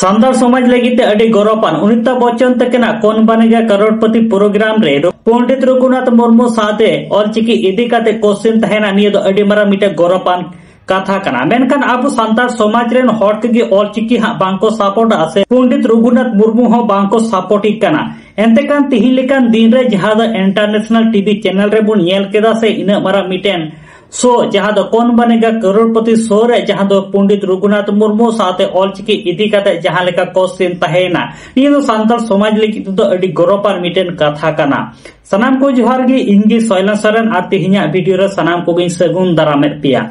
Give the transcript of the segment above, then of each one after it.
सान्ताड़ समाज लगिते अड़ी गौरवान अमिताभ बच्चन तकना कौन बनेगा करोड़पति प्रोग्राम रे पंडित रघुनाथ मुर्मू साथे ऑलचिकी इदी काते क्वेश्चन तहना निये दो अड़ी मारा मिटे गौरवान कथा कना मेनखान अब सान्ताड़ समाज रेन हर के ऑलचिकी हा बांको सपोर्ट आसे पंडित रघुनाथ मुर्मू हो बांको सपोर्टी कना एंते कान तिहिन लेकान दिन रे जहां द इंटरनेशनल टीवी चैनल रे बुन येल केदा से इना मारा मिटेन सो जहां दो कौन बनेगा करोड़पति शो रे जहां दो पंडित रघुनाथ मुर्मू साथे ऑलचिकी इदी काते जहां लेका क्वेश्चन तहेना निये दो सान्ताड़ समाज लगित दो अड़ी गौरवान मिटेन कथा कना सनाम को जोहार गे इंगी सोयला सरन आ तिहिना वीडियो रे सनाम को गिन सगुन दारामेत पिया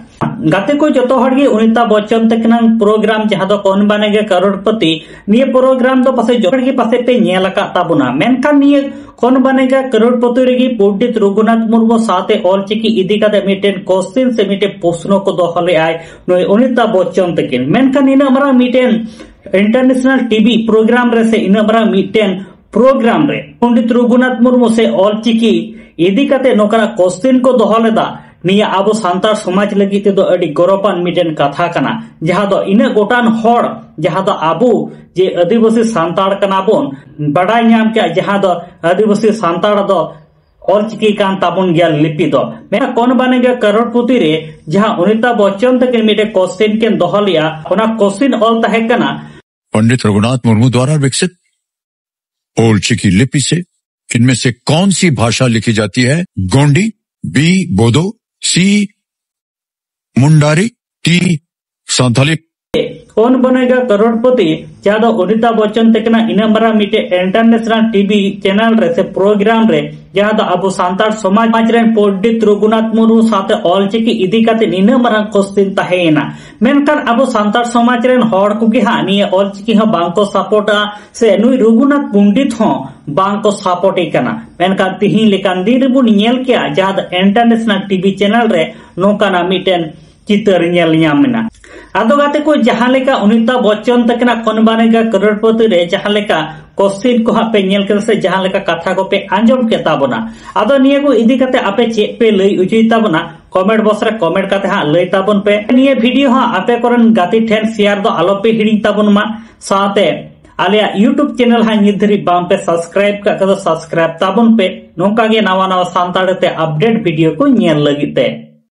गाते को जतो हड़गे अमिताभ बच्चन तकना प्रोग्राम जहां दो कौन बनेगा करोड़पति निये प्रोग्राम दो पासे जोड़गे पासे पे नेल का ताबुना मेनखान निये कौन बनेगा करोड़पति रेगी पंडित रघुनाथ मुर्मू साथे ऑलचिकी इदी काते मिटेन क्वेश्चन से मिटे प्रश्न को दोहले आय नय अमिताभ बच्चन तकिन मेनखान इना मरा मिटेन इंटरनेशनल टीवी प्रोग्राम रे से इना मरा मिटेन प्रोग्राम रे पंडित रघुनाथ मुर्मू से ऑलचिकी इदी काते नोकरा क्वेश्चन को दोहलेदा निया आबो सान्ताड़ समाज लगी ते दो अड़ी गौरवान मिटेन कथा कना जहां दो इना गोटान हड़ जहां दो आबो जे आदिवासी सान्ताड़ कना बोन बड़ाई नाम के जहां दो आदिवासी सान्ताड़ दो ऑलचिकी कान ताबुन गया लिपि दो मेरा कौन बनेगा करोड़पति रे जहां अमिताभ बच्चन तक मिटे क्वेश्चन के दोहलिया ओना क्वेश्चन ऑल तहे कना पंडित रघुनाथ मुर्मू द्वारा विकसित ऑलचिकी लिपि से इनमें से कौन सी भाषा लिखी जाती है? गोंडी, बी बोदो, सी मुंडारी, टी सांथाली। कौन बनेगा करोड़पति जहां अमिताभ बच्चन तकना इना मारा मिटे इंटरनेशनल टीवी चैनल रे से प्रोग्राम रे जहां दो अब सान्ताड़ समाज रेन पंडित रघुनाथ मुर्मू साथे ऑलचिकी इदी काते इना मारा क्वेश्चन तहेना मेनखान अब सान्ताड़ समाज रेन हड़ कुगे हा निये ऑलचिकी हो बांको सपोर्टा से नुई रघुनाथ पंडित हो बांको सपोर्टी कना मेनखान तिहिन लेकान दिन बुन नेल केया जहां दो इंटरनेशनल टीवी चैनल रे नोकाना मिटेन चित्र नेल न्यामना आदो गाते को जहां लेका अमिताभ बच्चन तकना कौन बनेगा करोड़पति रे जहां लेका क्वेश्चन को पे नेल के से जहां लेका कथा को पे आंजम के ताबना आदो निये को इदी काते आपे चेक पे लई उजुई ताबना कमेंट बॉक्स रे कमेंट काते हा लई ताबन पे निये वीडियो हा आपे करन गाती ठेन शेयर दो आलो पे हिडिंग ताबन मा साथे आलिया यूट्यूब चैनल हा निधरी बाम पे सब्सक्राइब का सब्सक्राइब ताबन पे नोका गे नवा नवा सान्ताड़ ते अपडेट वीडियो को नेल लगिते।